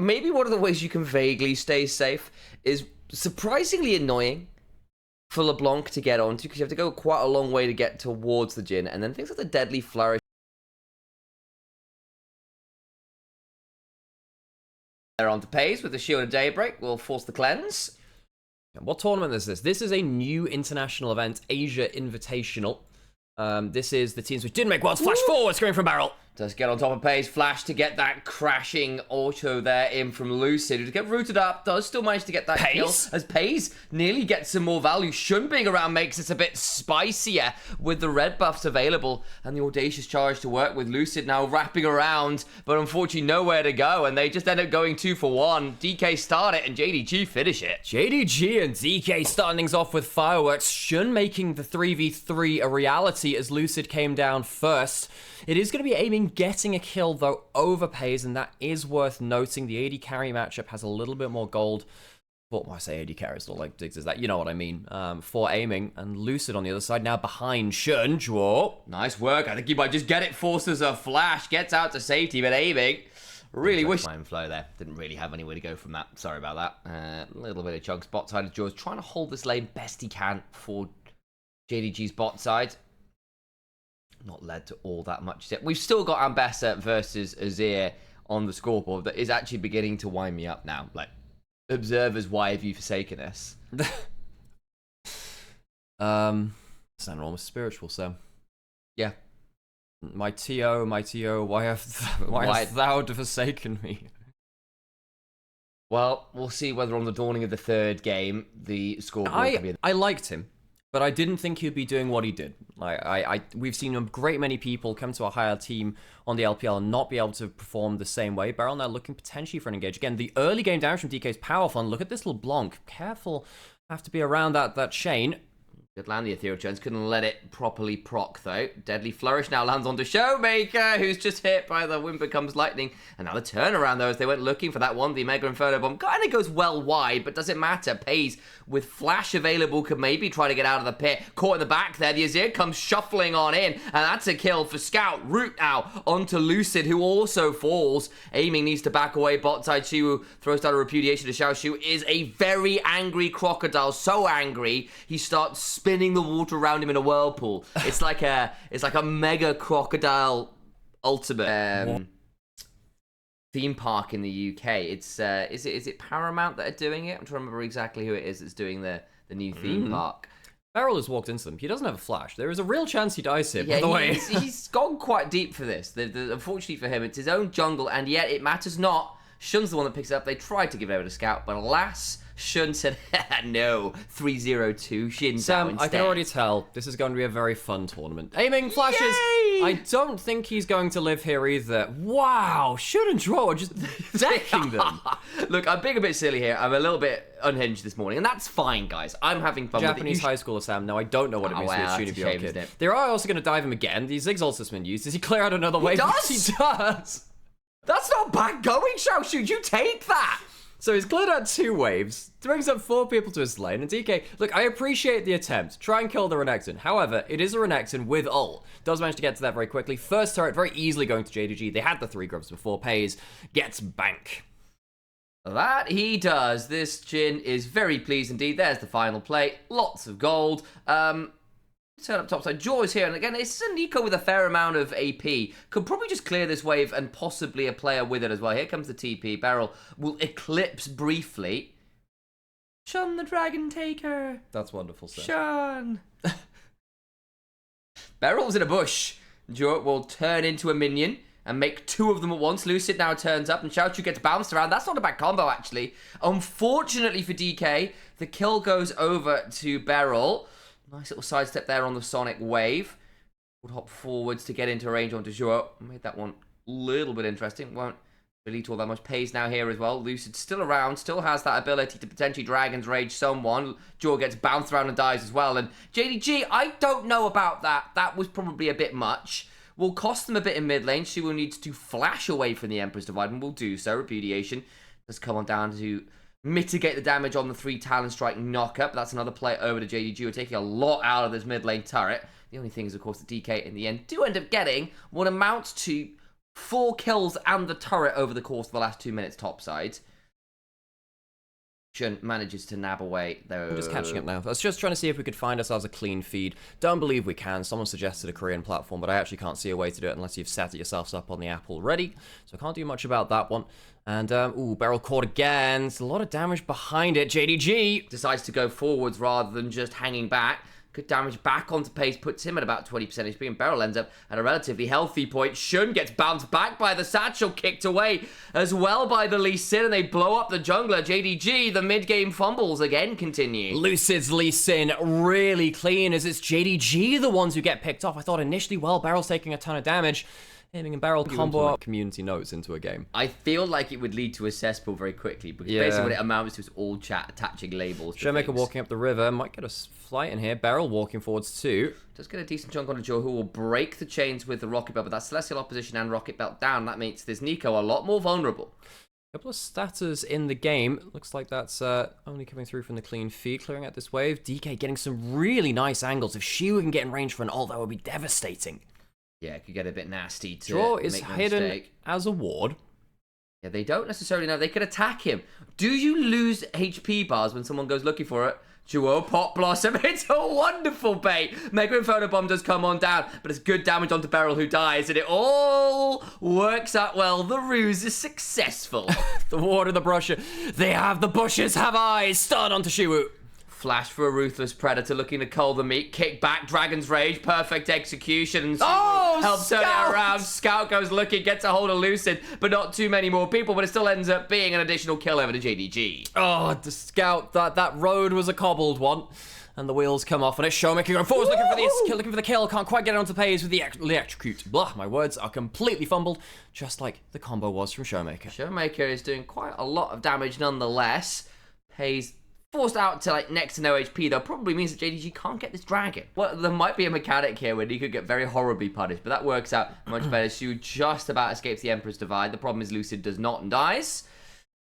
maybe one of the ways you can vaguely stay safe is surprisingly annoying for LeBlanc to get onto, because you have to go quite a long way to get towards the Jhin, and then things like the Deadly Flourish they're on to Pays with the Shield of Daybreak, will force the cleanse. What tournament is this? This is a new international event, Asia Invitational. This is the teams which did make Worlds flash forward, screen from Barrel. Does get on top of Pays, flash to get that crashing auto there in from Lucid, who get rooted up, does still manage to get that kill, as Pays nearly gets some more value. Shun being around makes it a bit spicier with the red buffs available, and the Audacious charge to work with Lucid now wrapping around, but unfortunately nowhere to go, and they just end up going 2 for 1. DK start it, and JDG finish it. JDG and DK starting things off with fireworks. Shun making the 3v3 a reality as Lucid came down first. It is going to be aiming getting a kill, though, over Pays, and that is worth noting. The AD carry matchup has a little bit more gold. Well, I say AD carry, it's not like Diggs is that. You know what I mean. For aiming. And Lucid on the other side, now behind Shun. Draw. Nice work. I think he might just get it. Forces a flash. Gets out to safety, but aiming. Really wish... Time flow there. Didn't really have anywhere to go from that. Sorry about that. A little bit of chunks. Bot side of Jaws trying to hold this lane best he can for JDG's bot side. Not led to all that much yet. We've still got Ambessa versus Azir on the scoreboard that is actually beginning to wind me up now. Like, observers, why have you forsaken us? It's almost spiritual, so. Yeah. My TO, why hast thou forsaken me? Well, we'll see whether on the dawning of the third game, the scoreboard can be... I liked him, but I didn't think he'd be doing what he did. We've seen a great many people come to a higher team on the LPL and not be able to perform the same way. Barrel now looking potentially for an engage. Again, the early game damage from DK is powerful. And look at this little Blanc. Careful, have to be around that chain. Good land, the Ethereal Chance. Couldn't let it properly proc, though. Deadly Flourish now lands onto Showmaker, who's just hit by the Wind Becomes Lightning. And now the turnaround, though, as they went looking for that one. The Mega Inferno Bomb kind of goes well wide, but doesn't matter. Pays with flash available, could maybe try to get out of the pit. Caught in the back there. The Azir comes shuffling on in, and that's a kill for Scout. Root now onto Lucid, who also falls. Aiming needs to back away. Bot side, Shiwu throws down a repudiation to Xiao Shu. Is a very angry crocodile. So angry, he starts spinning the water around him in a whirlpool. It's like a mega crocodile ultimate theme park in the UK. It's is it Paramount that are doing it? I'm trying to remember exactly who it is that's doing the new theme park. Barrel has walked into them. He doesn't have a flash. There is a real chance he dies here, by the way. He's gone quite deep for this. Unfortunately for him, it's his own jungle, and yet it matters not. Shun's the one that picks it up. They tried to give it over to Scout, but alas, Shun said, no, 3-0-2, Shin Sam, instead. I can already tell this is going to be a very fun tournament. Aiming flashes. Yay! I don't think he's going to live here either. Wow, Shun and Draw are just decking them. Look, I'm being a bit silly here. I'm a little bit unhinged this morning, and that's fine, guys. I'm having fun Japanese with it. high schooler, Sam. Now, I don't know what it means to be a Univia kid. They are also going to dive him again. The Ziggs ulti's been used. Does he clear out another wave? Does? He does. That's not bad going, Xiao Shu. You take that. So he's cleared out 2 waves, brings up 4 people to his lane, and DK, look, I appreciate the attempt. Try and kill the Renekton. However, it is a Renekton with ult. Does manage to get to that very quickly. First turret, very easily going to JDG. They had the 3 grubs before. Pays, gets bank. That he does. This Jhin is very pleased indeed. There's the final play. Lots of gold. Turn up topside. Jaw is here, and again, it's a Nico with a fair amount of AP. Could probably just clear this wave and possibly a player with it as well. Here comes the TP. Barrel will eclipse briefly. Shun the Dragon Taker. That's wonderful, sir. Shun. Barrel's in a bush. Jaw will turn into a minion and make 2 of them at once. Lucid now turns up, and Xiao Chu gets bounced around. That's not a bad combo, actually. Unfortunately for DK, the kill goes over to Barrel. Nice little sidestep there on the Sonic Wave. Would hop forwards to get into range onto Zhuo. Made that one a little bit interesting. Won't delete all that much. Pays now here as well. Lucid still around. Still has that ability to potentially Dragon's Rage someone. Zhuo gets bounced around and dies as well. And JDG, I don't know about that. That was probably a bit much. Will cost them a bit in mid lane. She will need to flash away from the Emperor's Divide and will do so. Repudiation does come on down to mitigate the damage on the 3 Talon Strike knockup. That's another play over to JDG. We're taking a lot out of this mid lane turret. The only thing is, of course, that DK in the end do end up getting what amounts to 4 kills and the turret over the course of the last 2 minutes topside. Shun manages to nab away, though. I'm just catching up now. I was just trying to see if we could find ourselves a clean feed. Don't believe we can. Someone suggested a Korean platform, but I actually can't see a way to do it unless you've set it yourselves up on the app already. So I can't do much about that one. And, ooh, barrel caught again. It's a lot of damage behind it. JDG decides to go forwards rather than just hanging back. Good damage back onto pace, puts him at about 20% HP, and Beryl ends up at a relatively healthy point. Shun gets bounced back by the satchel, kicked away as well by the Lee Sin, and they blow up the jungler. JDG, the mid-game fumbles again continue. Lucid's Lee Sin really clean, as it's JDG the ones who get picked off. I thought initially, well, Beryl's taking a ton of damage. Aiming and barrel combo up community notes into a game. I feel like it would lead to a cesspool very quickly, because basically what it amounts to is all chat attaching labels. Showmaker walking up the river, might get a flight in here. Barrel walking forwards too. Does get a decent chunk on a Joe, who will break the chains with the Rocket Belt, but that's Celestial Opposition and Rocket Belt down. That makes this Nico a lot more vulnerable. Couple of statters in the game. Looks like that's only coming through from the clean feed, clearing out this wave. DK getting some really nice angles. If Shiwa can get in range for an ult, that would be devastating. Yeah, it could get a bit nasty to Draw is make no hidden mistake. as a ward. Yeah, they don't necessarily know. They could attack him. Do you lose HP bars when someone goes looking for it? Duo, Pot Blossom. It's a wonderful bait. Mega Inferno Bomb does come on down, but it's good damage onto Beryl, who dies, and it all works out well. The ruse is successful. The ward and the brusher. They have the bushes, have eyes. Stun onto Shiwu. Flash for a Ruthless Predator, looking to cull the meat. Kick back, Dragon's Rage, perfect execution. Helps turn it around. Scout goes looking, gets a hold of Lucid, but not too many more people, but it still ends up being an additional kill over to JDG. Oh, the Scout, that road was a cobbled one. And the wheels come off, and it's Showmaker going forwards, looking for the kill. Can't quite get it onto Paze with the electrocute. Blah, my words are completely fumbled, just like the combo was from Showmaker. Showmaker is doing quite a lot of damage nonetheless. Paze forced out to like next to no HP, though, probably means that JDG can't get this dragon. Well, there might be a mechanic here where he could get very horribly punished, but that works out much better. Shu just about escapes the Emperor's Divide. The problem is Lucid does not and dies.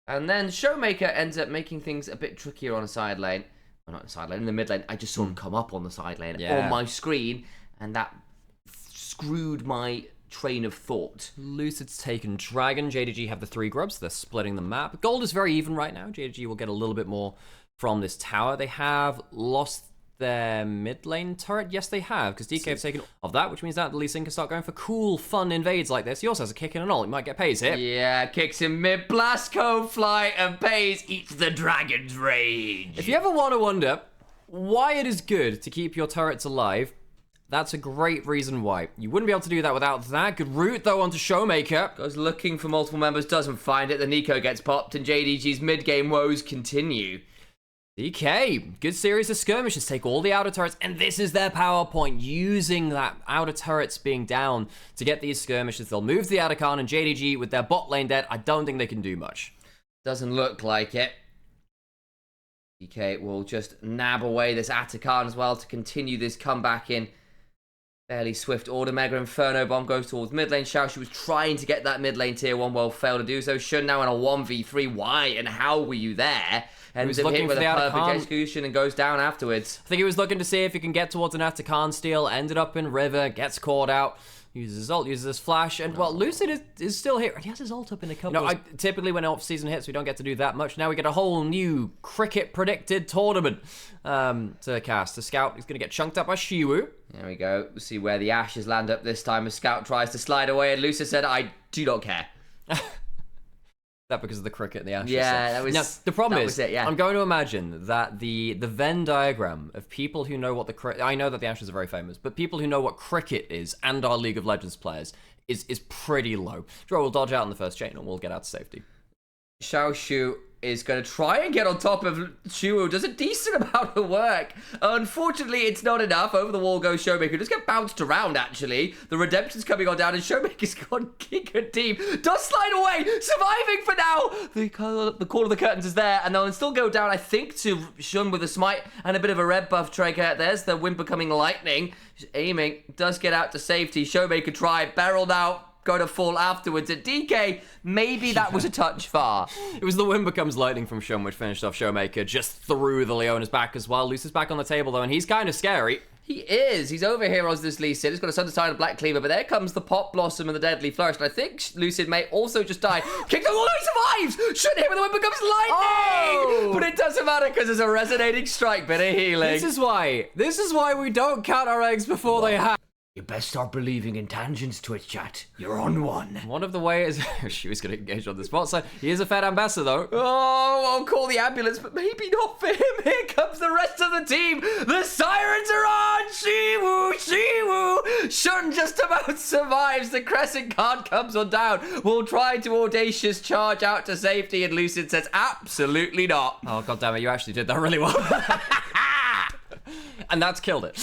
And then Showmaker ends up making things a bit trickier on a side lane. Well, not in the side lane, in the mid lane. I just saw him come up on the side lane on my screen, and that screwed my train of thought. Lucid's taken Dragon. JDG have the 3 grubs. They're splitting the map. Gold is very even right now. JDG will get a little bit more from this tower. They have lost their mid lane turret. Yes, they have, because DK have taken of that, which means that Lee Sin can start going for cool, fun invades like this. He also has a kick and an ult. He might get Paze here. Yeah, kicks him mid, blast code fly, and Paze eats the Dragon's Rage. If you ever want to wonder why it is good to keep your turrets alive, that's a great reason why. You wouldn't be able to do that without that. Good route, though, onto Showmaker. Goes looking for multiple members, doesn't find it. The Nico gets popped, and JDG's mid-game woes continue. DK, good series of skirmishes, take all the outer turrets, and this is their power point, using that outer turrets being down to get these skirmishes. They'll move to the Atakan, and JDG, with their bot lane dead, I don't think they can do much. Doesn't look like it. DK will just nab away this Atakan as well to continue this comeback in fairly swift order. Mega Inferno Bomb goes towards mid lane. Xiaoxu was trying to get that mid lane tier 1, well, failed to do so. Shun now in a 1v3. Why and how were you there? And was hit with a perfect execution and goes down afterwards. I think he was looking to see if he can get towards an Atakan steal. Ended up in river, gets caught out. Uses his ult, uses his flash, and well, Lucid is still here. He has his ult up in a couple. Typically when off-season hits, we don't get to do that much. Now we get a whole new cricket-predicted tournament to cast. The Scout is going to get chunked up by Shiwu. There we go. We'll see where the ashes land up this time. A Scout tries to slide away, and Lucid said, I do not care. That because of the cricket and the ashes. Yeah, that was. Now, the problem is, yeah. I'm going to imagine that the Venn diagram of people who know what the I know that the ashes are very famous, but people who know what cricket is and are League of Legends players is pretty low. Draw will dodge out in the first chain and we'll get out to safety. Xiaoxu is going to try and get on top of Shuo. Does a decent amount of work. Unfortunately, it's not enough. Over the wall goes Showmaker. Just get bounced around, actually. The Redemption's coming on down, and Showmaker's gone Giga Team. Does slide away. Surviving for now. The call of the curtains is there, and they'll still go down, I think, to Shun with a smite and a bit of a red buff trigger. There's the wind becoming lightning. Just aiming. Does get out to safety. Showmaker try. Barreled out. Going to fall afterwards at DK. Maybe that was a touch far. It was the wind becomes lightning from Shun, which finished off Showmaker just through the Leona's back as well. Lucid's back on the table, though, and he's kind of scary. He is. He's over here as this Lucid. He's got a Sunderside and Black Cleaver, but there comes the Pop Blossom and the Deadly Flourish. And I think Lucid may also just die. Kick the wall, he survives! Shouldn't hit when the wind becomes lightning! Oh! But it doesn't matter because there's a resonating strike, bit of healing. This is why we don't count our eggs before they hatch. You best start believing in tangents, Twitch chat. You're on one. One of the ways she was going to engage on the spot, so he is a Fed ambassador though. Oh, I'll call the ambulance, but maybe not for him. Here comes the rest of the team. The sirens are on. She-woo, she-woo. Shun just about survives. The Crescent card comes on down. We'll try to audacious charge out to safety, and Lucid says absolutely not. Oh, god damn it, you actually did that really well. And that's killed it.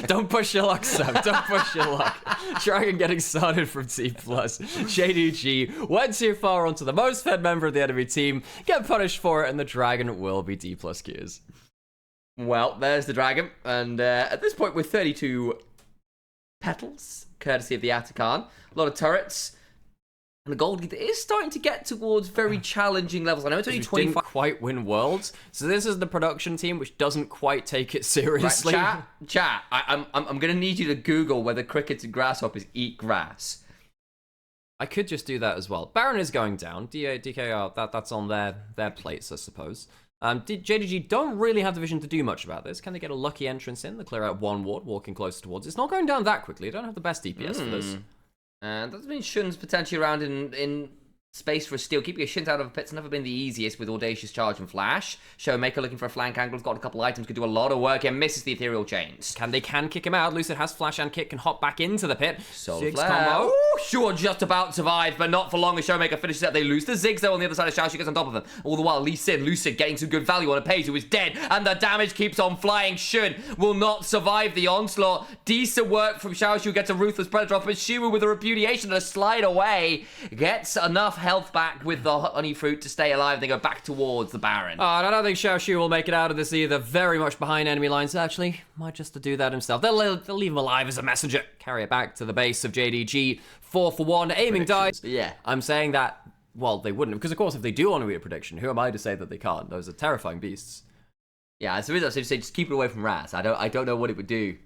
Don't push your luck, Sam. Don't push your luck. Dragon getting started from Dplus. JDG went too far onto the most fed member of the enemy team, get punished for it, and the Dragon will be Dplus KIA's. Well, there's the Dragon. And at this point, we're 32 petals, courtesy of the Atakan. A lot of turrets. And the Gold Leader is starting to get towards very challenging levels. I know it's only 25. Didn't quite win Worlds, so this is the production team which doesn't quite take it seriously. Right, chat. I'm gonna need you to Google whether crickets and grasshoppers eat grass. I could just do that as well. Baron is going down. DKR, that's on their plates, I suppose. JDG don't really have the vision to do much about this. Can they get a lucky entrance in? They clear out one ward, walking closer towards. It's not going down that quickly. They don't have the best DPS for this. And that means Shun's potentially around in space for a steal. Keeping your Shins out of a pit's never been the easiest with Audacious Charge and Flash. Showmaker looking for a flank angle. He's got a couple items, could do a lot of work and misses the Ethereal Chains. Can kick him out. Lucid has Flash and Kick, can hop back into the pit. Solar Flare. Ooh, sure, just about survived, but not for long as Showmaker finishes it. They lose the Ziggs though on the other side of Xiao. She gets on top of them. All the while, Lucid getting some good value on a page who is dead, and the damage keeps on flying. Shun will not survive the onslaught. Decent work from Xiao. She gets a Ruthless Predator off, but Shiwu with a Repudiation and a slide away gets enough health back with the honey fruit to stay alive. They go back towards the Baron. Oh, and I don't think Xiao Xu will make it out of this either. Very much behind enemy lines. Actually, might just to do that himself. They'll leave him alive as a messenger. Carry it back to the base of JDG. 4 for 1. Aiming dies. Yeah. I'm saying that, well, they wouldn't. Because, of course, if they do want to be a prediction, who am I to say that they can't? Those are terrifying beasts. Yeah, so I say just keep it away from Raz. I don't know what it would do.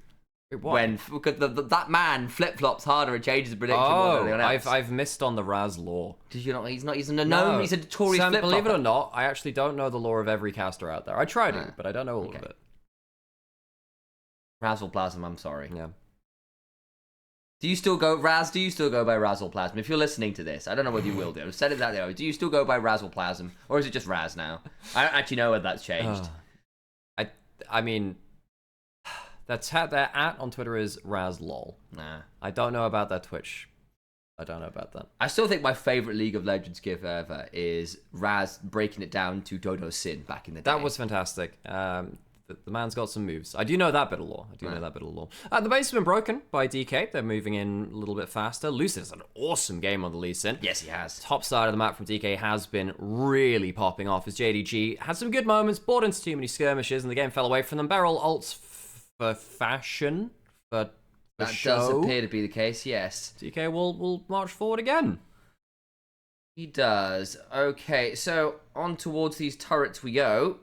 When because that man flip flops harder and changes the prediction more than anyone else. I've missed on the Raz lore. Did you not? He's a gnome. He's a notorious flip flopper. Believe it or not, I actually don't know the lore of every caster out there. I try to, but I don't know all of it. Razzleplasm, I'm sorry. Yeah. Do you still go Raz? Do you still go by Razzleplasm? If you're listening to this, I don't know whether you will do. I've said it that way. Do you still go by Razzleplasm, or is it just Raz now? I don't actually know whether that's changed. I mean. Their @ on Twitter is RazLol. Nah. I don't know about their Twitch. I don't know about that. I still think my favorite League of Legends gif ever is Raz breaking it down to Dodo Sin back in the day. That was fantastic. The man's got some moves. I do know that bit of lore. The base has been broken by DK. They're moving in a little bit faster. Lucid has an awesome game on the Lee Sin. Yes, he has. Top side of the map from DK has been really popping off as JDG had some good moments, bought into too many skirmishes, and the game fell away from them. Beryl ults for fashion, for that show. Does appear to be the case, yes. DK will march forward again. He does. Okay, so on towards these turrets we go.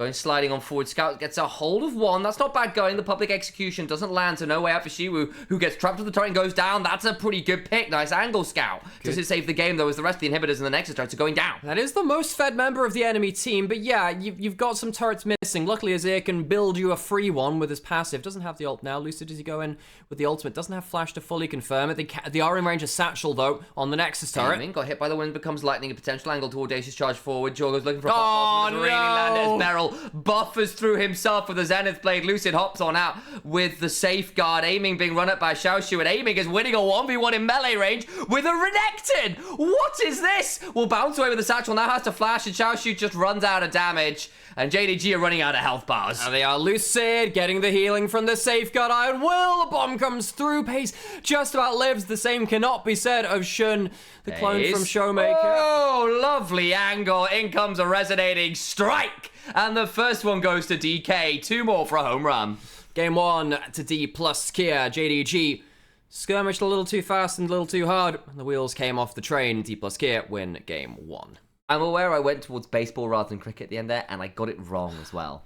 Going sliding on forward. Scout gets a hold of one. That's not bad going. The public execution doesn't land, so no way out for Shiwu, who gets trapped with the turret and goes down. That's a pretty good pick. Nice angle, Scout. Does it save the game, though, as the rest of the inhibitors and the Nexus turrets are going down? That is the most fed member of the enemy team, but yeah, you've got some turrets missing. Luckily, Azir can build you a free one with his passive. Doesn't have the ult now. Lucid, does he go in with the ultimate? Doesn't have flash to fully confirm it. They are in range of Satchel, though, on the Nexus turret. Got hit by the wind, becomes lightning. A potential angle to Audacious Charge forward. Jorgo's looking for a pop. Really landed as Beryl buffers through himself with a Zenith Blade. Lucid hops on out with the safeguard. Aiming being run up by Xiaoshu, and Aiming is winning a 1v1 in melee range with a Renekton. What is this? Will bounce away with the satchel. Now has to flash, and Xiaoshu just runs out of damage. And JDG are running out of health bars. And they are Lucid getting the healing from the safeguard iron. Will, the bomb comes through. Pace just about lives. The same cannot be said of Shun, the clone from Showmaker. Oh, lovely angle. In comes a resonating strike. And the first one goes to DK. 2 more for a home run. Game 1 to Dplus KIA. JDG skirmished a little too fast and a little too hard. The wheels came off the train. Dplus KIA win game 1. I'm aware I went towards baseball rather than cricket at the end there, and I got it wrong as well.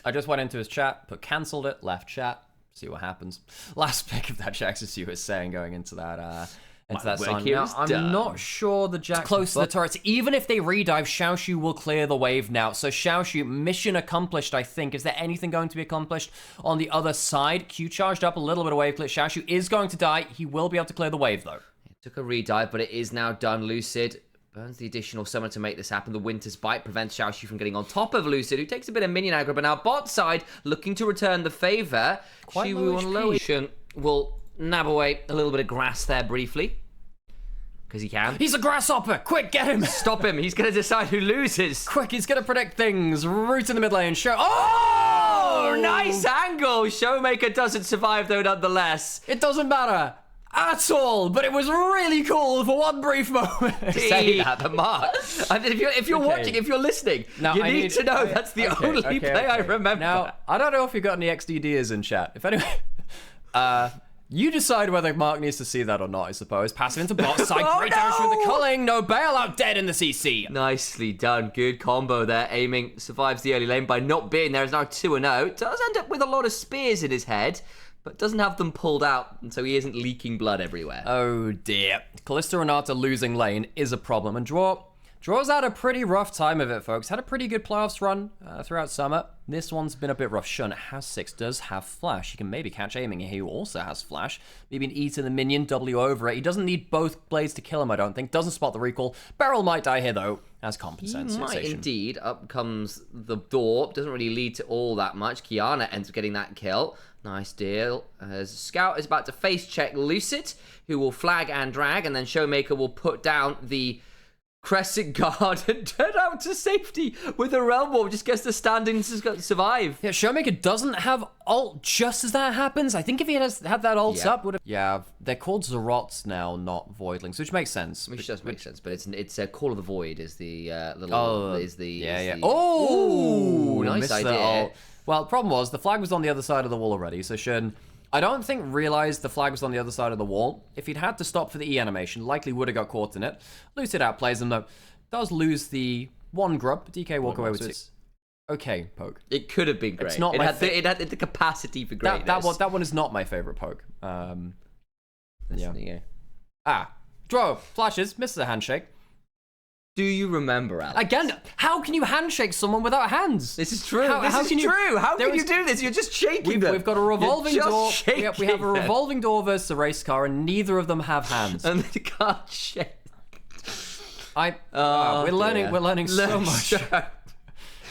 I just went into his chat, put cancelled it, left chat, see what happens. Last pick of that Jax, as you were saying, going into that sign. Now, I'm not sure the Jax close to the turrets. Even if they redive, Xiaoshu will clear the wave now. So Xiaoshu, mission accomplished, I think. Is there anything going to be accomplished on the other side? Q charged up a little bit of wave clear. Xiaoshu is going to die. He will be able to clear the wave, though. It took a redive, but it is now done. Lucid burns the additional summon to make this happen. The Winter's Bite prevents Xiaoshu from getting on top of Lucid, who takes a bit of minion aggro, but now bot side, looking to return the favor. Shiwu on low will nab away a little bit of grass there briefly. Because he can. He's a grasshopper! Quick, get him! Stop him. He's going to decide who loses. Quick, he's going to predict things. Root in the mid lane. Show. Oh! Nice angle. Showmaker doesn't survive, though, nonetheless. It doesn't matter at all, but it was really cool for one brief moment. Say that, but Mark, if you're watching, if you're listening, now, you need to know that's the only play I remember. Now, I don't know if you've got any XDDers in chat. If anyway, you decide whether Mark needs to see that or not, I suppose. Pass it into bot side. Great damage with the culling. No bailout, dead in the CC. Nicely done. Good combo there. Aiming survives the early lane by not being there. Is now 2-0. Does end up with a lot of spears in his head, but doesn't have them pulled out, and so he isn't leaking blood everywhere. Oh dear. Kalista Renata losing lane is a problem, and Draw's had a pretty rough time of it, folks. Had a pretty good playoffs run throughout summer. This one's been a bit rough. Shun has 6, does have flash. He can maybe catch aiming. He also has flash. Maybe an E to the minion, W over it. He doesn't need both blades to kill him, I don't think. Doesn't spot the recall. Beryl might die here, though, as compensation. He might indeed. Up comes the door. Doesn't really lead to all that much. Kiana ends up getting that kill. Nice deal. As Scout is about to face check Lucid, who will flag and drag, and then Showmaker will put down the Crescent Guard and turn out to safety with a Realm Warp. Just gets the standing to survive. Yeah, Showmaker doesn't have ult just as that happens. I think if he had that ult up, would have... Yeah, they're called Zerots now, not Voidlings, which makes sense. Which does make sense, but it's Call of the Void is the Oh, nice idea. Well, the problem was the flag was on the other side of the wall already, so Shun, I don't think, realized the flag was on the other side of the wall. If he'd had to stop for the E animation, likely would have got caught in it. Lucid outplays him, though. Does lose the one grub. DK walk away with 2. Okay, poke. It could have been great. It's not it had the capacity for greatness. That one is not my favorite poke. Yeah. Draw, flashes, misses a handshake. Do you remember, Alex? Again, how can you handshake someone without hands? This is true. How can you do this? You're just shaking them. We've got a revolving door. We have a them. revolving door versus a race car, and neither of them have hands. And they can't shake. We're learning so much.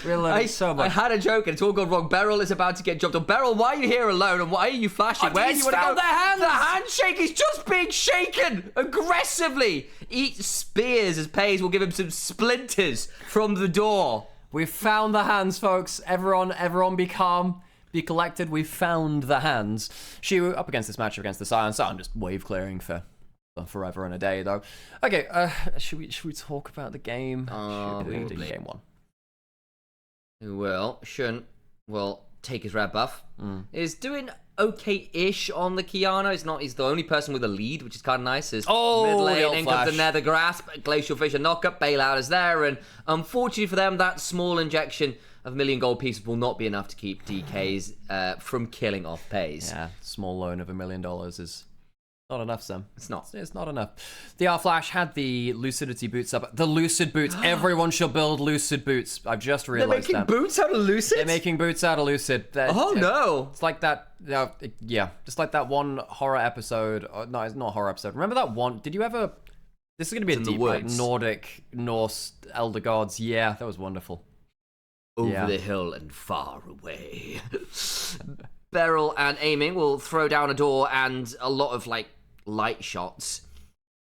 We're learning so much. I had a joke and it's all gone wrong. Beryl is about to get jumped on. Beryl, why are you here alone and why are you flashing? Where do you want to go? Their hands. The handshake is just being shaken aggressively. Eat spears as Pays will give him some splinters from the door. We've found the hands, folks. Everyone be calm. Be collected. We've found the hands. Shiwu up against this matchup against the Silence. I'm just wave clearing for forever and a day, though. Okay, should we talk about the game? Game 1. Well, Shun will take his red buff. Is doing okay-ish on the Kiana. He's the only person with a lead, which is kind of nice. Mid lane, in comes the Nether Grasp, Glacial Fissure knockup, bailout is there, and unfortunately for them, that small injection of million gold pieces will not be enough to keep DKs from killing off Pays. Yeah, small loan of $1 million is not enough, Sam. It's not. It's not enough. The R-Flash had the Lucidity boots up. The Lucid boots. Everyone shall build Lucid boots. I've just realized They're making boots out of Lucid? They're making boots out of Lucid. No. It's like that. Yeah. Just like that one horror episode. No, it's not a horror episode. Remember that one? Did you ever... This is going to be a deep, like, Nordic, Norse, Elder Gods. Yeah, that was wonderful. Over the hill and far away. Beryl and Aiming will throw down a door and a lot of, like, light shots.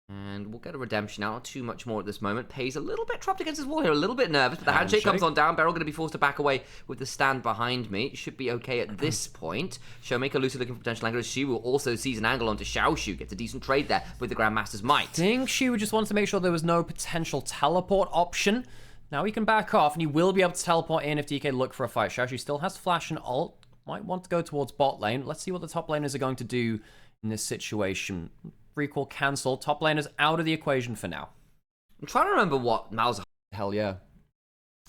And we'll get a redemption out. Not too much more at this moment. Pays a little bit trapped against his wall here. A little bit nervous. But the handshake comes on down. Beryl going to be forced to back away with the stand behind me. Should be okay at this point. Showmaker Lucid looking for potential angle. She will also seize an angle onto Xiaoshu. Gets a decent trade there with the Grandmaster's might. I think she just wanted to make sure there was no potential teleport option. Now he can back off, and he will be able to teleport in if DK look for a fight. Xiaoshu still has flash and ult. Might want to go towards bot lane. Let's see what the top laners are going to do in this situation. Recall cancel. Top laners out of the equation for now. I'm trying to remember what Mal's... Hell yeah.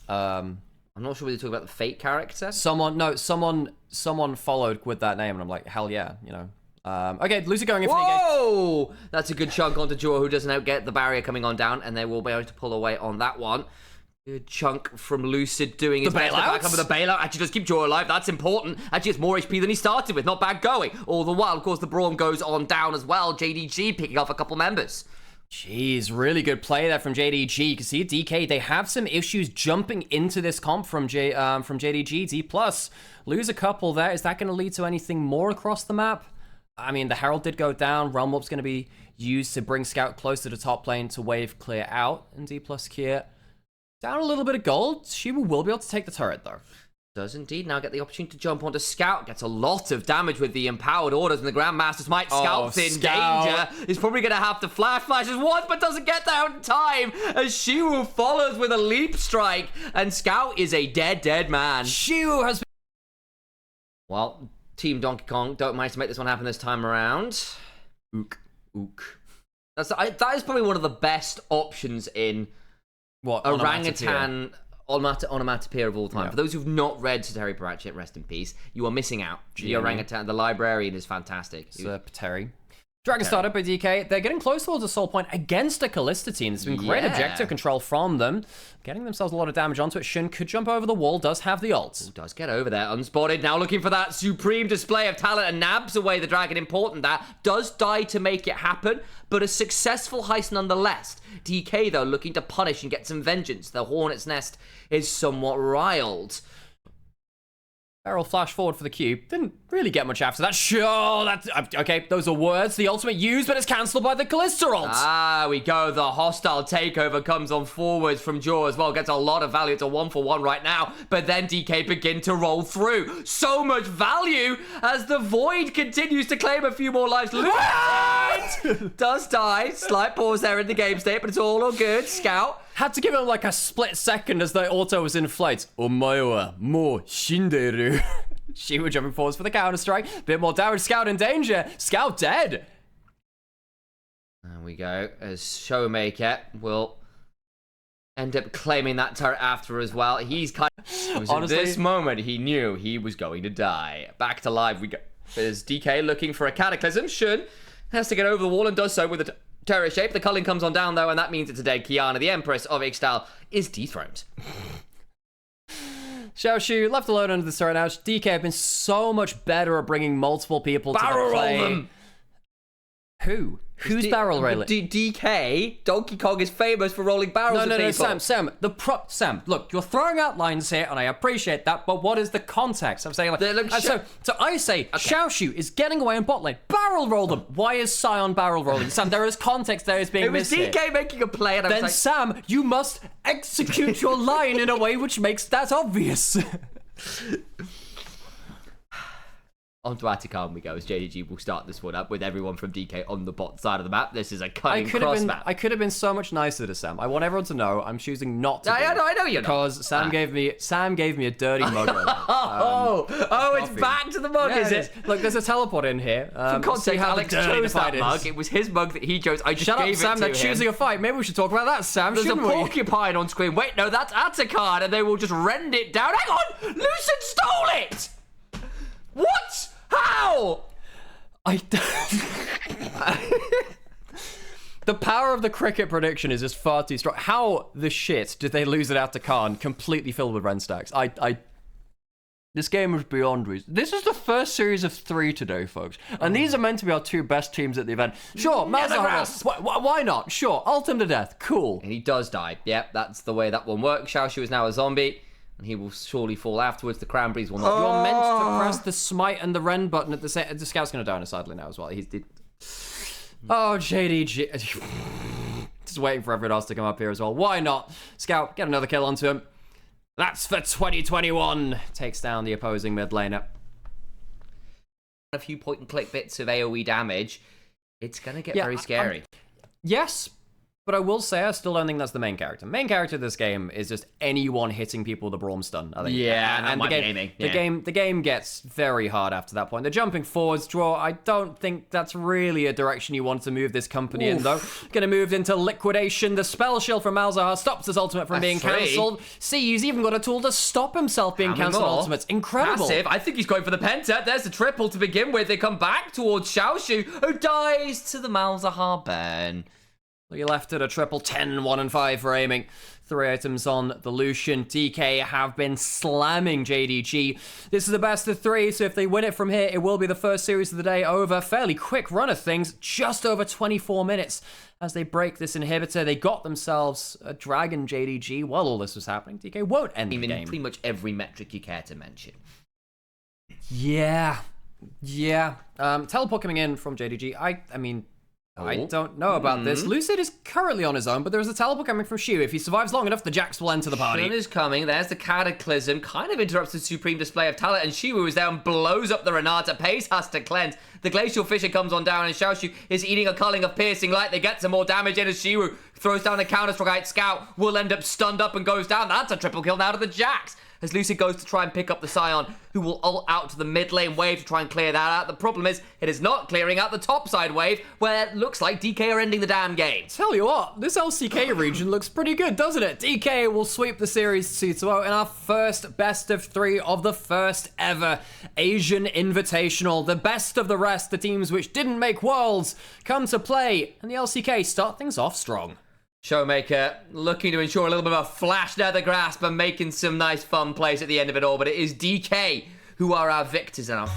I I'm not sure whether you're talking about the Fate character. Someone followed with that name, and I'm like, hell yeah, you know. Okay, Lucy going in for the engage. Whoa! That's a good chunk onto Jor, who doesn't get the barrier coming on down, and they will be able to pull away on that one. Good chunk from Lucid doing his best to back up with the bailout. Actually, just keep Jor alive. That's important. Actually, it's more HP than he started with. Not bad going. All the while, of course, the Braum goes on down as well. JDG picking off a couple members. Jeez, really good play there from JDG. You can see DK, they have some issues jumping into this comp from JDG. Dplus lose a couple there. Is that going to lead to anything more across the map? I mean, the Herald did go down. Realm Warp's going to be used to bring Scout closer to top lane to wave clear out. And Dplus KIA down a little bit of gold. She will be able to take the turret, though. Does indeed now get the opportunity to jump onto Scout. Gets a lot of damage with the empowered orders and the Grandmaster's Might. Scout's in danger. He's probably going to have to flashes once, but doesn't get there in time as Shiwu follows with a leap strike. And Scout is a dead man. Shiwu has been... Well, Team Donkey Kong don't manage to make this one happen this time around. Ook. That is probably one of the best options in orangutan onomatopoeia of all time. Yeah. For those who've not read Terry Pratchett, rest in peace, you are missing out. The orangutan, the librarian is fantastic. Terry. Dragon started by DK. They're getting close towards a soul point against a Kalista team. There's been great objective control from them. Getting themselves a lot of damage onto it. Shun could jump over the wall, does have the ult. Does get over there, unspotted. Now looking for that supreme display of talent and nabs away the dragon. Important that. Does die to make it happen, but a successful heist nonetheless. DK, though, looking to punish and get some vengeance. The Hornet's Nest is somewhat riled. Barrel flash forward for the cube. Didn't really get much after that. Sure, that's... Okay, those are words. The ultimate used, but it's cancelled by the Kalista ult. Ah, we go. The hostile takeover comes on forwards from Jaw as well. Gets a lot of value. It's a 1-for-1 right now. But then DK begin to roll through. So much value as the Void continues to claim a few more lives. Does die. Slight pause there in the game state, but it's all good. Scout. Had to give him like a split second as the auto was in flight. Omae wa mou shinderu. She was jumping forwards for the counter strike. Bit more damage. Scout in danger. Scout dead. There we go. As Showmaker will end up claiming that turret after as well. He's kind of... Honestly, at this moment, he knew he was going to die. Back to live we go. There's DK looking for a cataclysm. Shun has to get over the wall and does so with a terror shape. The culling comes on down though, and that means it's a dead Kiana. The Empress of Ixtal is dethroned. Xiaoshu left alone under the turret now. DK have been so much better at bringing multiple people to the play. Roll them. Who? Who's barrel rolling? DK, Donkey Kong is famous for rolling barrels at people. No, Sam, look, you're throwing out lines here, and I appreciate that, but what is the context? I'm saying, like, so I say, Xiaoshu is getting away in bot lane. Barrel roll them. Why is Sion barrel rolling? Sam, there is context there is being missed. It was DK making a play, and I was like... Sam, you must execute your line in a way which makes that obvious. Onto Atacama we go, as JDG will start this one up with everyone from DK on the bot side of the map. This is a cunning cross map. I could have been so much nicer to Sam. I want everyone to know I'm choosing not to. I know you're not. Because Sam gave me a dirty mug. It's back to the mug, yeah, is it? Look, there's a teleport in here. For context, Alex chose that mug. It was his mug that he chose. I just gave it to him. Shut up, Sam. They're choosing a fight. Maybe we should talk about that, Sam. There's a porcupine on screen. Wait, no, that's Atacard, and they will just rend it down. Hang on! Lucid stole it! What? How? The power of the cricket prediction is just far too strong. How the shit did they lose it out to Khan completely filled with Ren stacks? This game was beyond reason. This is the first series of 3 today, folks. And these are meant to be our 2 best teams at the event. Sure, why not? Sure, ult him to death. Cool. And he does die. Yep, that's the way that one works. Xiaoshu is now a zombie. And he will surely fall afterwards. The Cranberries will not. You're meant to press the smite and the Ren button at the same... The Scout's going to die on a side lane now as well. Oh, JDG. Just waiting for everyone else to come up here as well. Why not? Scout, get another kill onto him. That's for 2021. Takes down the opposing mid laner. A few point-and-click bits of AoE damage. It's going to get very scary. Yes, But I will say, I still don't think that's the main character. Main character of this game is just anyone hitting people with a Braum stun, I think. Yeah, and the game gets very hard after that point. The jumping forwards draw, I don't think that's really a direction you want to move this company in, though. Gonna move into liquidation. The spell shield from Malzahar stops his ultimate from being cancelled. See, he's even got a tool to stop himself being cancelled ultimates. Incredible. Massive. I think he's going for the penta. There's the triple to begin with. They come back towards Xiaoshu, who dies to the Malzahar burn. He left at a triple 10, 1 and 5 for aiming. 3 items on the Lucian. DK have been slamming JDG. This is the best of 3, so if they win it from here, it will be the first series of the day over. Fairly quick run of things, just over 24 minutes as they break this inhibitor. They got themselves a Dragon JDG while all this was happening. DK won't end the game. Pretty much every metric you care to mention. Yeah. Teleport coming in from JDG. I mean... I don't know about this. Lucid is currently on his own, but there's a teleport coming from Shu. If he survives long enough, the Jax will enter the party. Shun is coming. There's the Cataclysm. Kind of interrupts the supreme display of talent, and Shiwu is there and blows up the Renata. Pace has to cleanse. The Glacial Fissure comes on down, and Xiaoshu is eating a culling of Piercing Light. They get some more damage in as Shiwu throws down the Counter-Strike. Scout will end up stunned up and goes down. That's a triple kill now to the Jax. As Lucid goes to try and pick up the Scion, who will ult out to the mid lane wave to try and clear that out. The problem is, it is not clearing out the top side wave, where it looks like DK are ending the damn game. Tell you what, this LCK region looks pretty good, doesn't it? DK will sweep the series 2-0 in our first best of 3 of the first ever Asian Invitational. The best of the rest, the teams which didn't make Worlds, come to play, and the LCK start things off strong. Showmaker looking to ensure a little bit of a flash nether grasp and making some nice fun plays at the end of it all, but it is DK who are our victors in our